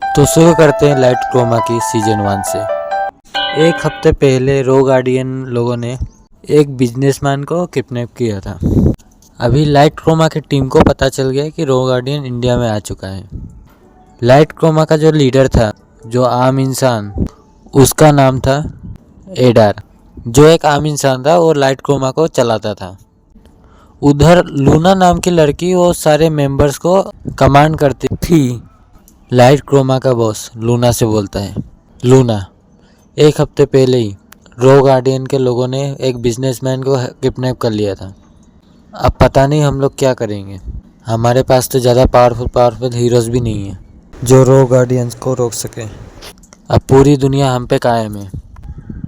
तो शुरू करते हैं लाइट क्रोमा की सीजन 1 से। एक हफ्ते पहले रो गार्डियन लोगों ने एक बिजनेसमैन को किडनैप किया था। अभी लाइट क्रोमा की टीम को पता चल गया कि रो गार्डियन इंडिया में आ चुका है। लाइट क्रोमा का जो लीडर था, जो आम इंसान, उसका नाम था एडार। जो एक आम इंसान था और लाइट क्रोमा को चलाता था। उधर लूना नाम की लड़की वो सारे मेंबर्स को कमांड करती थी। लाइट क्रोमा का बॉस लूना से बोलता है, लूना, एक हफ्ते पहले ही रो गार्डियन के लोगों ने एक बिजनेसमैन को किडनैप कर लिया था। अब पता नहीं हम लोग क्या करेंगे। हमारे पास तो ज़्यादा पावरफुल हीरोज़ भी नहीं है जो रो गार्डियंस को रोक सके। अब पूरी दुनिया हम पे कायम है।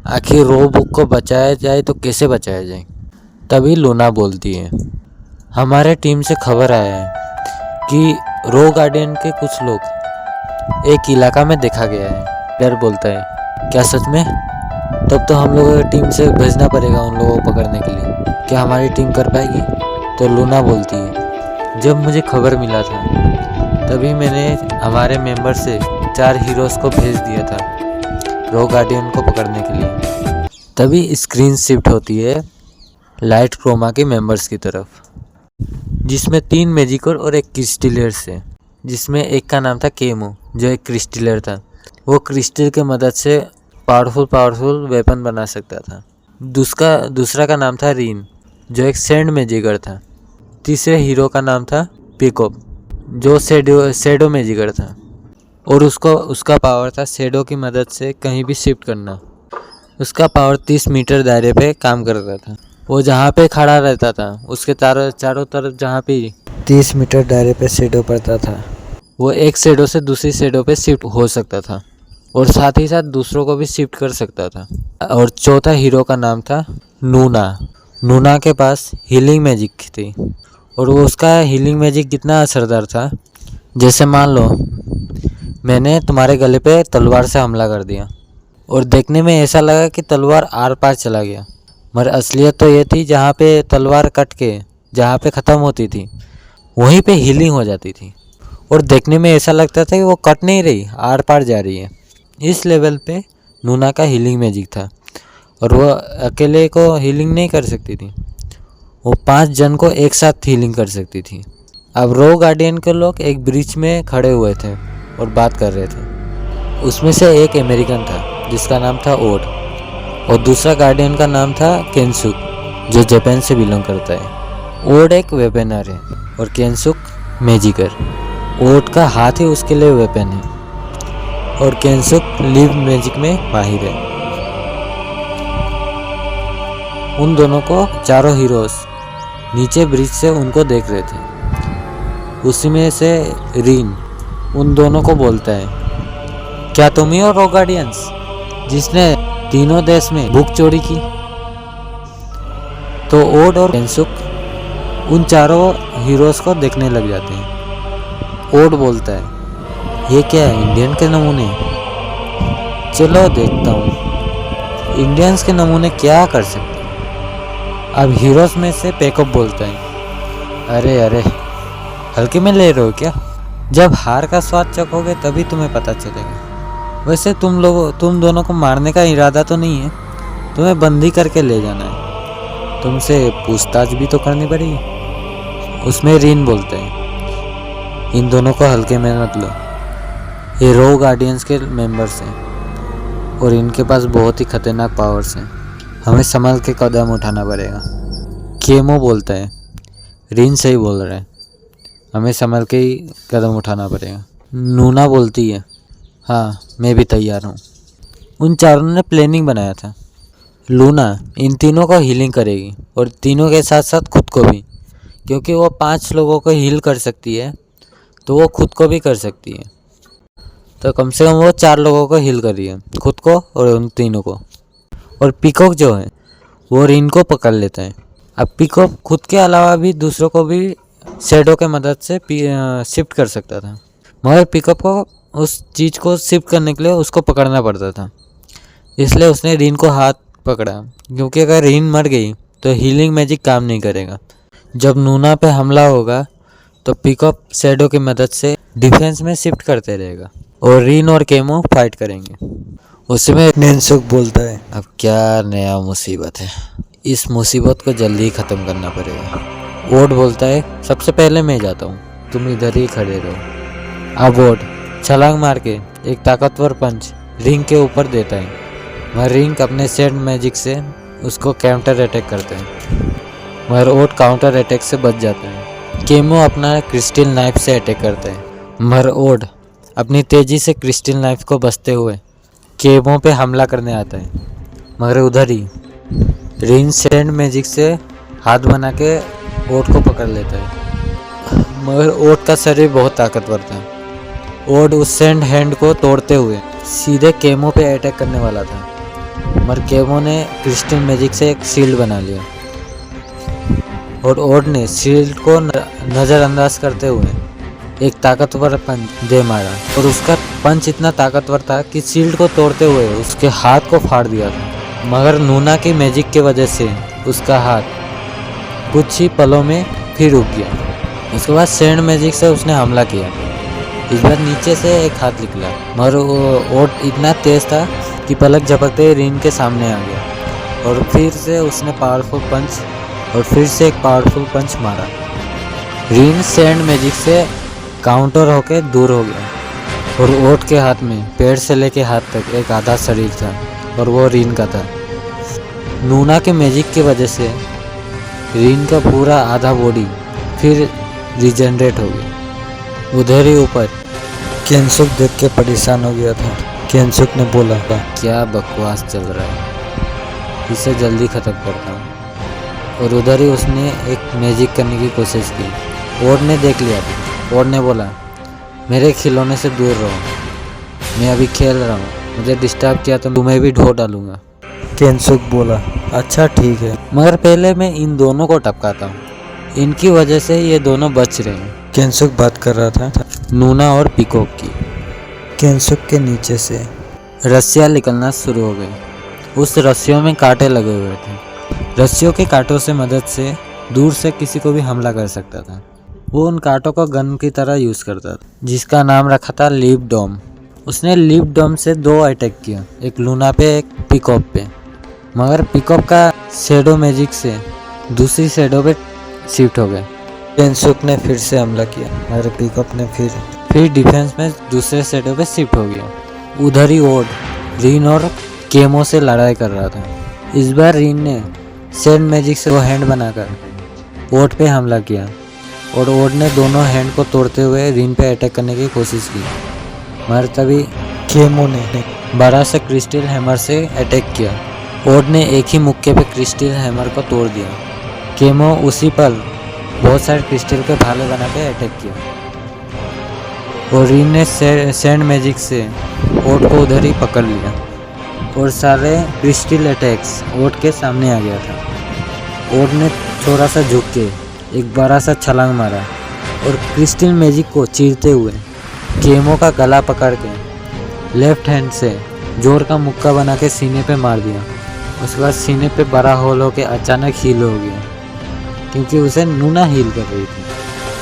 आखिर रो बुक को बचाया जाए तो कैसे बचाया जाए? तभी लूना बोलती है, हमारे टीम से खबर आया है कि रो गार्डियन के कुछ लोग एक इलाका में देखा गया है। डर बोलता है, क्या सच में? तब तो हम लोगों की टीम से भेजना पड़ेगा उन लोगों को पकड़ने के लिए। क्या हमारी टीम कर पाएगी? तो लूना बोलती है, जब मुझे खबर मिला था तभी मैंने हमारे मेंबर से 4 हीरोज़ को भेज दिया था रो गार्डियन को पकड़ने के लिए। तभी स्क्रीन शिफ्ट होती है लाइट क्रोमा के मेंबर्स की तरफ, जिसमें 3 मैजिकर और एक क्रिस्टलर से, जिसमें एक का नाम था केमो, जो एक क्रिस्टलर था। वो क्रिस्टल की मदद से पावरफुल वेपन बना सकता था। दूसरा का नाम था रीन, जो एक सैंड मैजिकर था। तीसरे हीरो का नाम था पिकअप, जो शैडो मैजिकर था और उसका पावर था शैडो की मदद से कहीं भी शिफ्ट करना। उसका पावर 30 मीटर दायरे पे काम करता था। वो जहाँ पे खड़ा रहता था उसके चारों तरफ जहाँ पे 30 मीटर दायरे पे शैडो पड़ता था, वो एक शैडो से दूसरी शैडो पे शिफ्ट हो सकता था और साथ ही साथ दूसरों को भी शिफ्ट कर सकता था। और चौथा हीरो का नाम था नूना। नूना के पास हीलिंग मैजिक थी और वो उसका हीलिंग मैजिक कितना असरदार था, जैसे मान लो मैंने तुम्हारे गले पे तलवार से हमला कर दिया और देखने में ऐसा लगा कि तलवार आर पार चला गया, मगर असलियत तो ये थी जहाँ पे तलवार कट के जहाँ पे ख़त्म होती थी वहीं पे हीलिंग हो जाती थी और देखने में ऐसा लगता था कि वो कट नहीं रही, आर पार जा रही है। इस लेवल पे नूना का हीलिंग मैजिक था और वो अकेले को हीलिंग नहीं कर सकती थी, वो 5 जन को एक साथ हीलिंग कर सकती थी। अब रो गार्डियन के लोग एक ब्रिज में खड़े हुए थे और बात कर रहे थे। उसमें से एक अमेरिकन था जिसका नाम था ओड और दूसरा गार्डियन का नाम था केनसुक, जो जापान से बिलोंग करता है। ओड एक वेपनर है और केनसुक मैजिकर। ओड का हाथ ही उसके लिए वेपन है और केनसुक लिव मैजिक में माहिर है। उन दोनों को चारों हीरोज नीचे ब्रिज से उनको देख रहे थे। उसी में से रीन उन दोनों को बोलता है, क्या तुम ही हो रो गार्डियंस जिसने तीनों देश में बुक चोरी की? तो ओड और केनसुक उन चारों हीरोज को देखने लग जाते हैं। ओड बोलता है, ये क्या है, इंडियन के नमूने? चलो देखता हूँ इंडियंस के नमूने क्या कर सकते हैं। अब हीरोज में से पैकअप बोलता है, अरे हल्के में ले रहे हो क्या? जब हार का स्वाद चखोगे तभी तुम्हें पता चलेगा। वैसे तुम दोनों को मारने का इरादा तो नहीं है, तुम्हें बंदी करके ले जाना है, तुमसे पूछताछ भी तो करनी पड़ेगी। उसमें रीन बोलते हैं, इन दोनों को हल्के में मत लो, ये रो गार्डियंस के मेंबर्स हैं और इनके पास बहुत ही खतरनाक पावर्स हैं, हमें संभल के कदम उठाना पड़ेगा। केमो बोलता है, रीन सही बोल रहा है, हमें संभल के ही कदम उठाना पड़ेगा। नूना बोलती है, हाँ मैं भी तैयार हूँ। उन चारों ने प्लानिंग बनाया था। लूना इन तीनों को हीलिंग करेगी और तीनों के साथ साथ खुद को भी, क्योंकि वो 5 लोगों को हील कर सकती है तो वो खुद को भी कर सकती है। तो कम से कम वो 4 लोगों को हील कर रही है, खुद को और उन तीनों को। और पिकॉक जो है वो रीन को पकड़ लेता है। अब पिकॉक खुद के अलावा भी दूसरों को भी शैडो के मदद से शिफ्ट कर सकता था, मगर पिकअप को उस चीज़ को शिफ्ट करने के लिए उसको पकड़ना पड़ता था, इसलिए उसने रीन को हाथ पकड़ा, क्योंकि अगर रीन मर गई तो हीलिंग मैजिक काम नहीं करेगा। जब नूना पे हमला होगा तो पिकअप शैडो की मदद से डिफेंस में शिफ्ट करते रहेगा। और रीन और केमो फाइट करेंगे। उसमें केनसुक बोलता है, अब क्या नया मुसीबत है, इस मुसीबत को जल्दी ही ख़त्म करना पड़ेगा। ओड बोलता है सबसे पहले मैं जाता हूँ, तुम इधर ही खड़े रहो। अब ओड छलांग मार के एक ताकतवर पंच रिंग के ऊपर देता है, मगर रिंग अपने सेड मैजिक से उसको काउंटर अटैक करते हैं, मगर ओड काउंटर अटैक से बच जाता है। केमो अपना क्रिस्टल नाइफ से अटैक करता है, मगर ओड अपनी तेज़ी से क्रिस्टल नाइफ को बचते हुए केमो पे हमला करने आता है, मगर उधर ही रिन सैंड मैजिक से हाथ बना के ओड को पकड़ लेता है, मगर ओड का शरीर बहुत ताकतवर था। ओड उस सैंड हैंड को तोड़ते हुए सीधे केमो पे अटैक करने वाला था, मगर केमो ने क्रिस्टल मैजिक से एक शील्ड बना लिया और ओड ने शील्ड को नज़रअंदाज करते हुए एक ताकतवर पंच दे मारा, और उसका पंच इतना ताकतवर था कि शील्ड को तोड़ते हुए उसके हाथ को फाड़ दिया था, मगर नूना की मैजिक की वजह से उसका हाथ कुछ ही पलों में फिर रुक गया। उसके बाद सैंड मैजिक से उसने हमला किया, इस बार नीचे से एक हाथ निकला, मगर ओड इतना तेज था कि पलक झपकते ही रिन के सामने आ गया, और फिर से उसने पावरफुल पंच और फिर से एक पावरफुल पंच मारा। रिन सैंड मैजिक से काउंटर होके दूर हो गया, और ओड के हाथ में पैर से लेके हाथ तक एक आधा शरीर था, और वो रिन का था। नूना के मैजिक की वजह से रिन का पूरा आधा बॉडी फिर रिजनरेट हो गया। उधर ही ऊपर केनसुक देख के परेशान हो गया था। केनसुक ने बोला, क्या बकवास चल रहा है, इसे जल्दी ख़त्म करता हूँ। और उधर ही उसने एक मैजिक करने की कोशिश की। ओड ने देख लिया था। ओड ने बोला, मेरे खिलौने से दूर रहो, मैं अभी खेल रहा हूँ, मुझे डिस्टर्ब किया तो तुम्हें भी ढो डालूंगा। केनसुक बोला, अच्छा ठीक है, मगर पहले मैं इन दोनों को टपकाता हूँ, इनकी वजह से ये दोनों बच रहे हैं। केनसुक बात कर रहा था। नूना और पीकॉक की केनसुक के नीचे से रस्सियाँ निकलना शुरू हो गई। उस रस्सियों में कांटे लगे हुए थे। रस्सियों के कांटों से मदद से दूर से किसी को भी हमला कर सकता था। वो उन कांटों को गन की तरह यूज़ करता था, जिसका नाम रखा था लीप डॉम। उसने लीप डॉम से 2 अटैक किया, एक लूना पे एक पीकॉक पे, मगर पीकॉक का शैडो मैजिक से दूसरी शैडो पे शिफ्ट हो गए। केनसुक ने फिर से हमला किया, मगर पीकॉक ने फिर डिफेंस में दूसरे शैडो पे शिफ्ट हो गया। उधर ही ओड रिन और केमो से लड़ाई कर रहा था। इस बार रिन ने सैंड मैजिक से वो हैंड बनाकर ओड पे हमला किया, और ओड ने दोनों हैंड को तोड़ते हुए रिन पे अटैक करने की कोशिश की, मगर तभी केमो ने बड़ा सा क्रिस्टल हैमर से अटैक किया। ओड ने एक ही मुक्के पे क्रिस्टल हैमर को तोड़ दिया। केमो उसी पल बहुत सारे क्रिस्टल के भाले बना के अटैक किया, और रिन ने सैंड मैजिक से ओड को उधर ही पकड़ लिया, और सारे क्रिस्टल अटैक्स ओड के सामने आ गया था। ओड ने थोड़ा सा झुक के एक बड़ा सा छलांग मारा, और क्रिस्टल मैजिक को चीरते हुए केमो का गला पकड़ के लेफ्ट हैंड से जोर का मुक्का बना के सीने पे मार दिया। उसके बाद सीने पे बड़ा होल होके अचानक हील हो गया, क्योंकि उसे नूना हील कर रही थी।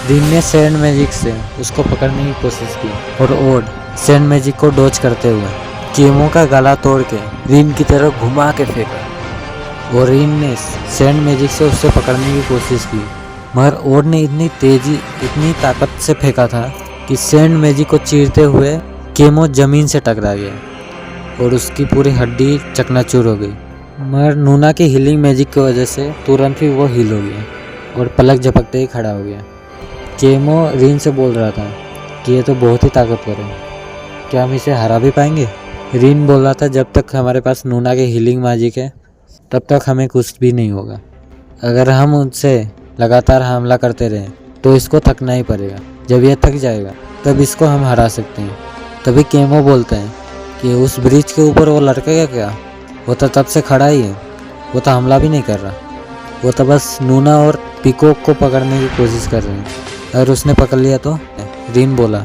रिन ने सैंड मैजिक से उसको पकड़ने की कोशिश की, और ओड सैंड मैजिक को डॉज करते हुए केमो का गला तोड़ के रिन की तरफ घुमा के फेंका, और रिन ने सैंड मैजिक से उससे पकड़ने की कोशिश की, मगर ओड ने इतनी ताकत से फेंका था कि सैंड मैजिक को चीरते हुए केमो जमीन से टकरा गया, और उसकी पूरी हड्डी चकनाचूर हो गई। मगर नूना की हीलिंग मैजिक की वजह से तुरंत ही वो हील हो गया, और पलक झपकते ही खड़ा हो गया। केमो रिन से बोल रहा था कि ये तो बहुत ही ताकतवर है, क्या हम इसे हरा भी पाएंगे? रिन बोल रहा था, जब तक हमारे पास नूना की हीलिंग मैजिक है तब तक हमें कुछ भी नहीं होगा। अगर हम उनसे लगातार हमला करते रहें तो इसको थकना ही पड़ेगा। जब यह थक जाएगा तब इसको हम हरा सकते हैं। तभी केमो बोलते हैं कि उस ब्रिज के ऊपर वो लड़का क्या, वो तो तब से खड़ा ही है, वो तो हमला भी नहीं कर रहा, वो तो बस नूना और पीकॉक को पकड़ने की कोशिश कर रहे हैं, अगर उसने पकड़ लिया तो। रिन बोला,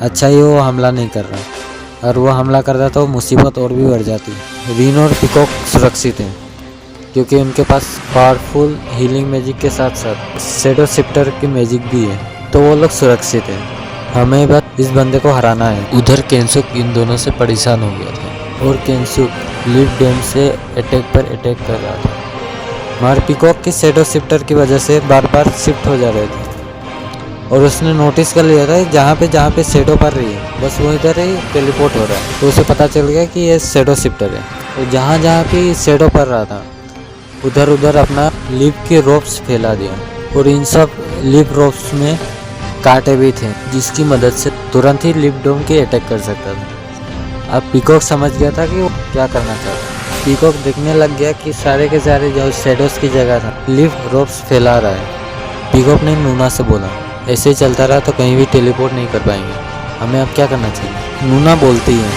अच्छा ही वो हमला नहीं कर रहा, और वो हमला कर रहा तो मुसीबत और भी बढ़ जाती। रिन और पीकॉक सुरक्षित हैं क्योंकि उनके पास पावरफुल हीलिंग मैजिक के साथ साथ शैडो शिफ्टर की मैजिक भी है, तो वो लोग सुरक्षित हैं। हमें बस इस बंदे को हराना है। उधर केंसुक इन दोनों से परेशान हो गया था और केंसुक लीफ डैम से अटैक पर अटैक कर रहा था, मगर पीकॉक के शैडो शिफ्टर की वजह से बार बार शिफ्ट हो जा रहे थे और उसने नोटिस कर लिया था जहाँ पे शैडो पड़ रही है बस वो इधर ही टेलीपोर्ट हो रहा है। तो उसे पता चल गया कि ये शैडो शिफ्टर है और जहाँ भी शैडो पड़ रहा था उधर उधर अपना लीफ के रोप्स फैला दिया और इन सब लीफ रोप्स में कांटे भी थे जिसकी मदद से तुरंत ही लीफ डोम के अटैक कर सकता था। अब पीकॉक समझ गया था कि वो क्या करना चाहता। पीकॉक देखने लग गया कि सारे के सारे जो शैडोज की जगह था लीफ रोप्स फैला रहा है। पीकॉक ने नूना से बोला, ऐसे ही चलता रहा तो कहीं भी टेलीपोर्ट नहीं कर पाएंगे, हमें अब क्या करना चाहिए। नूना बोलती है,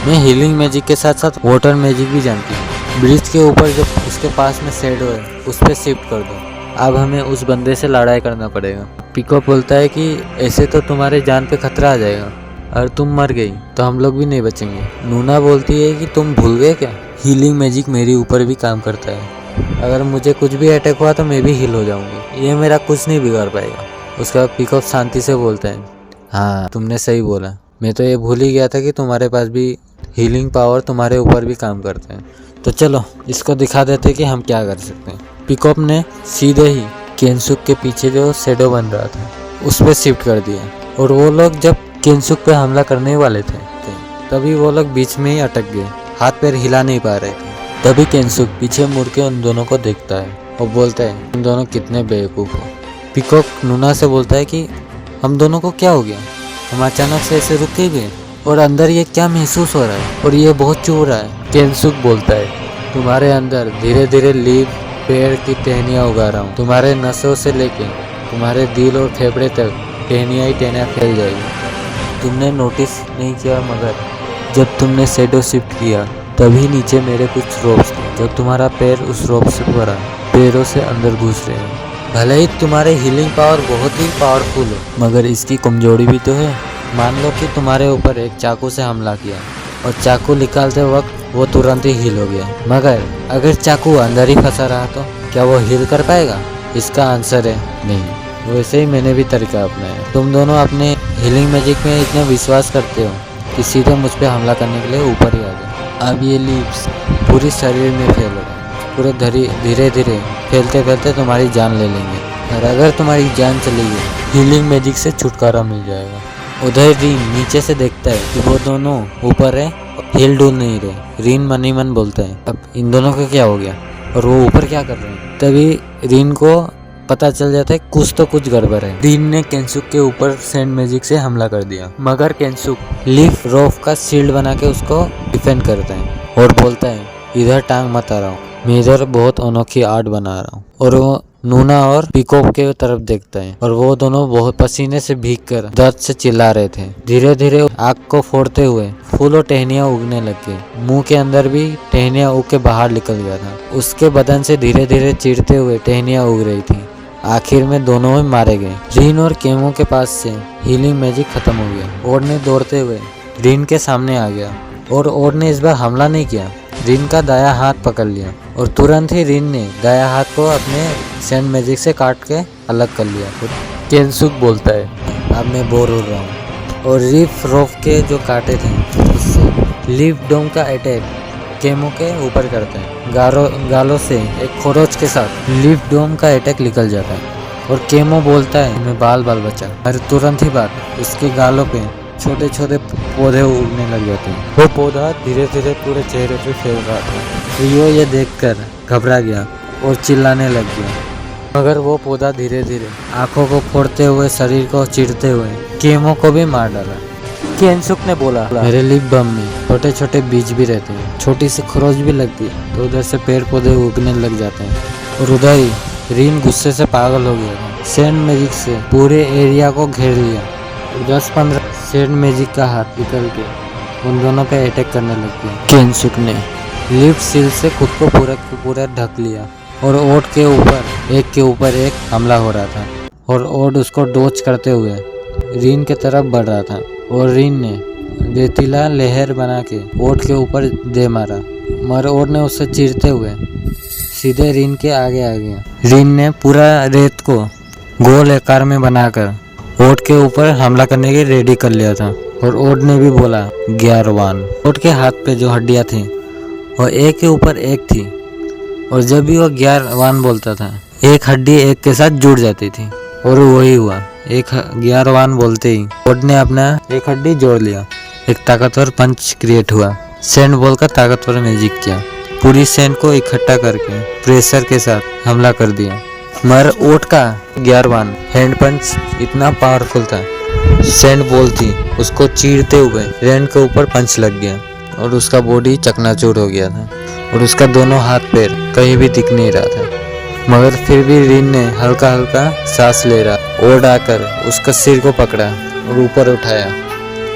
मैं हीलिंग मैजिक के साथ साथ वाटर मैजिक भी जानती हूँ। ब्रिज के ऊपर जो उसके पास में शैडो है उस पर शिफ्ट कर दो, अब हमें उस बंदे से लड़ाई करना पड़ेगा। पीकॉक बोलता है कि ऐसे तो तुम्हारे जान पे खतरा आ जाएगा और तुम मर गई तो हम लोग भी नहीं बचेंगे। नूना बोलती है कि तुम भूल गए क्या, हीलिंग मैजिक मेरे ऊपर भी काम करता है, अगर मुझे कुछ भी अटैक हुआ तो मैं भी हील हो जाऊंगी, ये मेरा कुछ नहीं बिगाड़ पाएगा। उसके बाद पीकॉक शांति से बोलता है, हाँ तुमने सही बोला, मैं तो ये भूल ही गया था कि तुम्हारे पास भी हीलिंग पावर तुम्हारे ऊपर भी काम करते हैं। तो चलो इसको दिखा देते कि हम क्या कर सकते हैं। पीकॉक ने सीधे ही केंसुक के पीछे जो शैडो बन रहा था उस पर शिफ्ट कर दिया और वो लोग जब केंसुक पे हमला करने वाले थे तभी वो लोग बीच में ही अटक गए, हाथ पैर हिला नहीं पा रहे थे। तभी केंसुक पीछे मुड़ के उन दोनों को देखता है और बोलता है, तुम दोनों कितने बेवकूफ़ हो। पीकॉक नूना से बोलता है कि हम दोनों को क्या हो गया, हम अचानक से ऐसे रुक ही गए और अंदर ये क्या महसूस हो रहा है और ये बहुत चुभ रहा है। केंसुक बोलता है, तुम्हारे अंदर धीरे धीरे लीफ पेड़ की टहनियाँ उगा रहा हूँ, तुम्हारे नसों से लेके तुम्हारे दिल और फेफड़े तक टहनियाँ ही टहनियाँ फैल जाएगी। तुमने नोटिस नहीं किया मगर जब तुमने शैडो शिफ्ट किया तभी नीचे मेरे कुछ रोप्स थे, जब तुम्हारा पैर उस रोप से पड़ा पैरों से अंदर घुस रहे हैं। भले ही तुम्हारे हीलिंग पावर बहुत ही पावरफुल हो मगर इसकी कमजोरी भी तो है। मान लो कि तुम्हारे ऊपर एक चाकू से हमला किया और चाकू निकालते वक्त वो तुरंत ही हील हो गया, मगर अगर चाकू अंदर ही फंसा रहा तो क्या वो हील कर पाएगा? इसका आंसर है नहीं। वैसे ही मैंने भी तरीका अपनाया। तुम दोनों अपने हीलिंग मैजिक में इतना विश्वास करते हो कि सीधे मुझ पे हमला करने के लिए ऊपर ही आ गए। अब ये लीव्स पूरी शरीर में फैल रहे हैं, पूरे धीरे धीरे फैलते फैलते तुम्हारी जान ले लेंगे और अगर तुम्हारी जान चली गई हीलिंग मैजिक से छुटकारा मिल जाएगा। उधर रीन नीचे से देखता है कि वो दोनों ऊपर है, हिल डुल नहीं रहे। रीन मन ही मन बोलता है, अब इन दोनों का क्या हो गया और वो ऊपर क्या कर रहे हैं। तभी रीन को पता चल जाता है कुछ गड़बड़ है। रीन ने केंसुक के ऊपर सैंड मैजिक से हमला कर दिया मगर केंसुक लीफ रोफ का शील्ड बना के उसको डिफेंड करता है और बोलता है, इधर टांग मत आ रहा हूँ, मैं इधर बहुत अनोखी आर्ट बना रहा हूँ। और वो नूना और पीकॉक के तरफ देखता है और वो दोनों बहुत पसीने से भीगकर दर्द से चिल्ला रहे थे। धीरे धीरे आग को फोड़ते हुए फूल और टहनियाँ उगने लग गई। मुंह के अंदर भी टहनियाँ उग के बाहर निकल गया था। उसके बदन से धीरे धीरे चीरते हुए टहनियाँ उग रही थी। आखिर में दोनों ही मारे गए। रीन और केमो के पास से हीलिंग मैजिक खत्म हो गया। ओड ने दौड़ते हुए रीन के सामने आ गया और ओड ने इस बार हमला नहीं किया, रीन का दाया हाथ पकड़ लिया और तुरंत ही रीन ने दाया हाथ को अपने सैंड मैजिक से काट के अलग कर लिया। केंसुक बोलता है, अब मैं बोर हो रहा हूँ और लीफ रोफ के जो कांटे थे उससे लीफ डोम का अटैक केमो के ऊपर करते हैं। गालों से एक खरोच के साथ लीफ डोम का अटैक निकल जाता है और केमो बोलता है, मैं बाल बचा। और तुरंत ही बाद उसके गालों पे छोटे छोटे पौधे उगने लग जाते हैं। वो पौधा धीरे धीरे पूरे चेहरे पे फैल रहा था। रियो ये देखकर घबरा गया और चिल्लाने लग गया मगर वो पौधा धीरे धीरे आंखों को फोड़ते हुए शरीर को चीरते हुए केमो को भी मार डाला। केंसुक ने बोला, मेरे लिप बम में छोटे छोटे बीज भी रहते हैं, छोटी सी खरोच भी लगती है तो उधर से पेड़ पौधे उगने लग जाते हैं। और उधर ही रीन गुस्से से पागल हो गया। सैंड मैजिक से पूरे एरिया को घेर लिया। 10-15 सैंड मैजिक का हाथ निकल के उन दोनों पे अटैक करने लग गया। केंसुक ने लिफ्ट सील से खुद को पूरा ढक लिया और ओड के ऊपर एक हमला हो रहा था और ओड उसको डोज करते हुए रीन के तरफ बढ़ रहा था और रीन ने रेतीला लहर बना के ओड के ऊपर दे मारा मगर ओड ने उससे चीरते हुए सीधे रीन के आगे आ गया। रीन ने पूरा रेत को गोल आकार में बनाकर ओट के ऊपर हमला करने के रेडी कर लिया था और ओट ने भी बोला ग्यारवान। ओट के हाथ पे जो हड्डियां थी वो एक के ऊपर एक थी और जब भी वो ग्यारवान बोलता था एक हड्डी एक के साथ जुड़ जाती थी और वही हुआ। एक ग्यारवान बोलते ही ओट ने अपना एक हड्डी जोड़ लिया। एक ताकतवर पंच क्रिएट हुआ। सैंड बॉल का ताकतवर मैजिक किया, पूरी सैंड को इकट्ठा करके प्रेशर के साथ हमला कर दिया। मगर ओट का ग्यारवान हैंड पंच इतना पावरफुल था, सैंड बॉल थी उसको चीरते हुए रैंड के ऊपर पंच लग गया और उसका बॉडी चकनाचूर हो गया था और उसका दोनों हाथ पैर कहीं भी दिख नहीं रहा था। मगर फिर भी रिन ने हल्का हल्का सांस ले रहा। ओट आकर उसका सिर को पकड़ा और ऊपर उठाया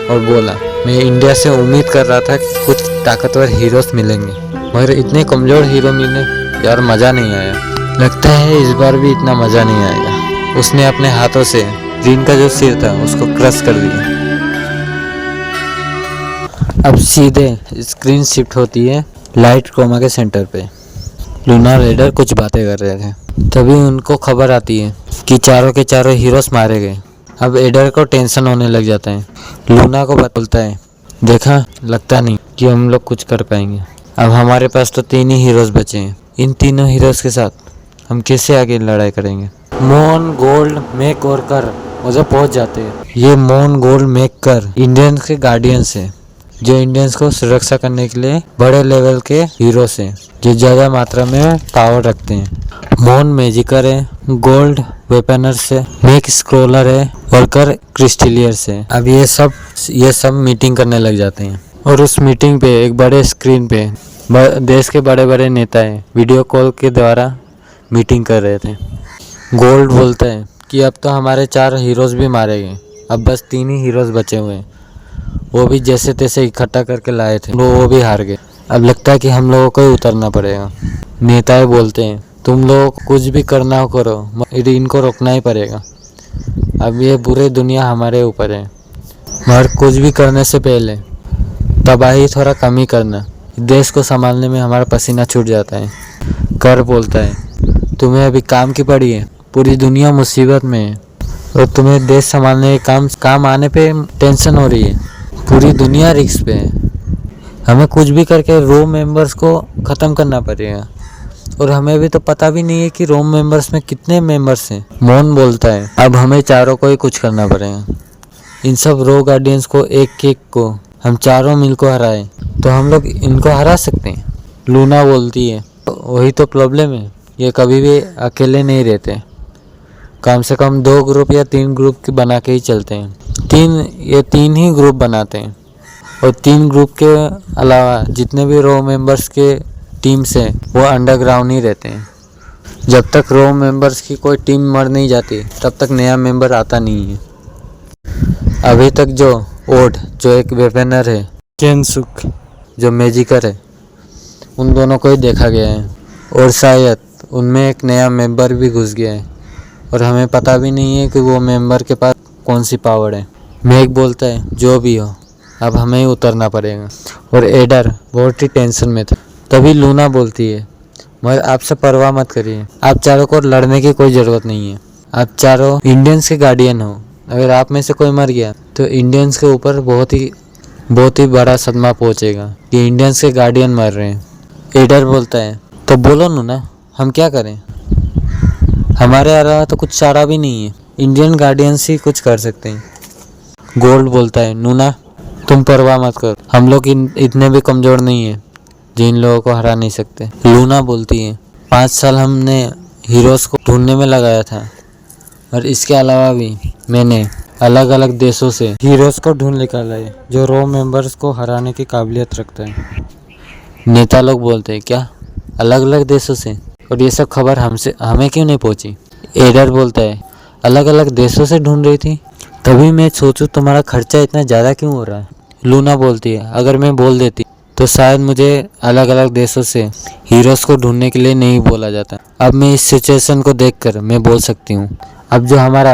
और बोला, मैं इंडिया से उम्मीद कर रहा था कि कुछ ताकतवर हीरोज मिलेंगे, मगर इतने कमजोर हीरो मिले यार, मजा नहीं आया। लगता है इस बार भी इतना मजा नहीं आएगा। उसने अपने हाथों से रिन का जो सिर था उसको क्रश कर दिया। अब सीधे स्क्रीन शिफ्ट होती है लाइट क्रोमा के सेंटर पे। लूना रेडर कुछ बातें कर रहे थे, तभी उनको खबर आती है कि चारों के चारों हीरोज मारे गए। अब एडर को टेंशन होने लग जाता है। लूना को बोलता है, देखा लगता नहीं कि हम लोग कुछ कर पाएंगे। अब हमारे पास तो 3 ही हीरोज बचे हैं, इन तीनों हीरोज के साथ हम कैसे आगे लड़ाई करेंगे। मोन, गोल्ड, मैक और कर उधर पहुंच जाते हैं। ये मोन, गोल्ड, मैक, कर इंडियंस के गार्डियंस है, जो इंडियंस को सुरक्षा करने के लिए बड़े लेवल के हीरोज हैं, जो ज्यादा मात्रा में पावर रखते हैं। मोन मैजिकर है, गोल्ड वेपनर्स है, मैक स्क्रोलर है और कर क्रिस्टलियर्स है। अब ये सब मीटिंग करने लग जाते हैं और उस मीटिंग पे एक बड़े स्क्रीन पे देश के बड़े बड़े नेताएं वीडियो कॉल के द्वारा मीटिंग कर रहे थे। गोल्ड बोलता है कि अब तो हमारे 4 हीरोज भी मारे गए, अब बस 3 ही हीरोज बचे हुए हैं, वो भी जैसे तैसे इकट्ठा करके लाए थे, वो भी हार गए। अब लगता है कि हम लोगों को ही उतरना पड़ेगा। नेताएं बोलते हैं, तुम लोग कुछ भी करना हो करो, इनको रोकना ही पड़ेगा। अब ये पूरी दुनिया हमारे ऊपर है, मगर कुछ भी करने से पहले तबाही थोड़ा कम ही करना। देश को संभालने में हमारा पसीना छूट जाता है। कर बोलता है, तुम्हें अभी काम की पड़ी है, पूरी दुनिया मुसीबत में है और तुम्हें देश संभालने के काम आने पे टेंशन हो रही है। पूरी दुनिया रिस्क पे है, हमें कुछ भी करके रोम मेंबर्स को ख़त्म करना पड़ेगा और हमें भी तो पता भी नहीं है कि रोम मेंबर्स में कितने मेंबर्स हैं। मोन बोलता है, अब हमें चारों को ही कुछ करना पड़ेगा। इन सब रो गार्डियंस को एक एक को हम चारों मिल को हराए तो हम लोग इनको हरा सकते हैं। लूना बोलती है, वही तो प्रॉब्लम है, ये कभी भी अकेले नहीं रहते, कम से कम 2 ग्रुप या 3 ग्रुप के बना के ही चलते हैं। 3 ही ग्रुप बनाते हैं और 3 ग्रुप के अलावा जितने भी रो मेंबर्स के टीम्स हैं वो अंडरग्राउंड ही रहते हैं। जब तक रो मेंबर्स की कोई टीम मर नहीं जाती तब तक नया मेंबर आता नहीं है। अभी तक जो ओड जो एक वेपनर है, केनसुक जो मैजिकर है, उन दोनों को ही देखा गया है और शायद उनमें एक नया मेंबर भी घुस गया है और हमें पता भी नहीं है कि वो मेंबर के पास कौन सी पावर है। मैक बोलता है, जो भी हो अब हमें ही उतरना पड़ेगा और एडर बहुत ही टेंशन में था। तभी लूना बोलती है, मगर आपसे परवाह मत करिए, आप चारों को लड़ने की कोई ज़रूरत नहीं है, आप चारों इंडियंस के गार्डियन हो, अगर आप में से कोई मर गया तो इंडियंस के ऊपर बहुत ही बड़ा सदमा पहुंचेगा कि इंडियंस के गार्डियन मर रहे हैं। एडर बोलता है, तो बोलो नूना, हम क्या करें, हमारे अलावा तो कुछ चारा भी नहीं है, इंडियन गार्डियंस ही कुछ कर सकते हैं। गोल्ड बोलता है, नूना तुम परवाह मत करो, हम लोग इतने भी कमज़ोर नहीं है जो इन लोगों को हरा नहीं सकते। लूना बोलती है, 5 साल हमने हीरोज़ को ढूंढने में लगाया था और इसके अलावा भी मैंने अलग अलग देशों से हीरोज़ को ढूंढ निकाला है जो रो मेंबर्स को हराने की काबिलियत रखता है। नेता लोग बोलते हैं, क्या अलग अलग देशों से, और ये सब खबर हमें क्यों नहीं पहुंची। एडर बोलता है, अलग अलग देशों से ढूंढ रही थी, तभी मैं सोचूं तुम्हारा खर्चा इतना ज़्यादा क्यों हो रहा है। लूना बोलती है, अगर मैं बोल देती तो शायद मुझे अलग अलग देशों से हीरोज़ को ढूंढने के लिए नहीं बोला जाता। अब मैं इस सिचुएशन को देखकर मैं बोल सकती हूँ। अब जो हमारा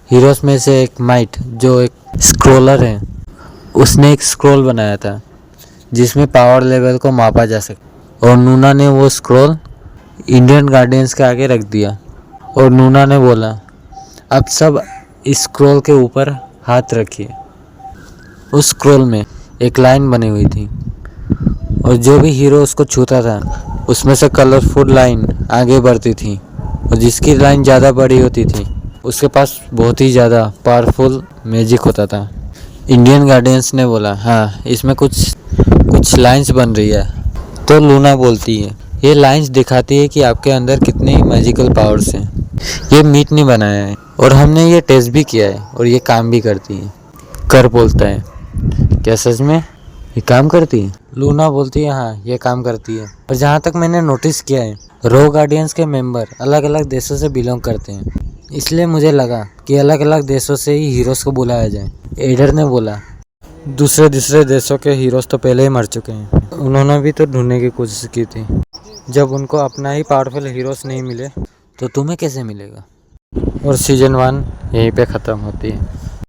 हीरोज़ में से एक माइट जो एक स्क्रोलर है, उसने एक स्क्रोल बनाया था जिसमें पावर लेवल को मापा जा सके और नूना ने वो स्क्रोल इंडियन गार्डियंस के आगे रख दिया और नूना ने बोला, अब सब इस स्क्रॉल के ऊपर हाथ रखिए। उस स्क्रॉल में एक लाइन बनी हुई थी और जो भी हीरो उसको छूता था उसमें से कलरफुल लाइन आगे बढ़ती थी और जिसकी लाइन ज़्यादा बड़ी होती थी उसके पास बहुत ही ज़्यादा पावरफुल मैजिक होता था। इंडियन गार्डियंस ने बोला, हाँ इसमें कुछ लाइंस बन रही है। तो लूना बोलती है, ये लाइंस दिखाती है कि आपके अंदर कितने मैजिकल पावर्स हैं। ये मीट नहीं बनाया है और हमने ये टेस्ट भी किया है और ये काम भी करती है। कर बोलता है, क्या सच में ये काम करती है? लूना बोलती है, हाँ ये काम करती है। और जहाँ तक मैंने नोटिस किया है रोग गार्डियंस के मेंबर अलग अलग देशों से बिलोंग करते हैं, इसलिए मुझे लगा कि अलग अलग देशों से ही हीरोज़ को बुलाया जाए। एडर ने बोला, दूसरे देशों के हीरोज़ तो पहले ही मर चुके हैं, उन्होंने भी तो ढूंढने की कोशिश की थी। जब उनको अपना ही पावरफुल हीरोज़ नहीं मिले तो तुम्हें कैसे मिलेगा। और सीजन 1 यहीं पे ख़त्म होती है।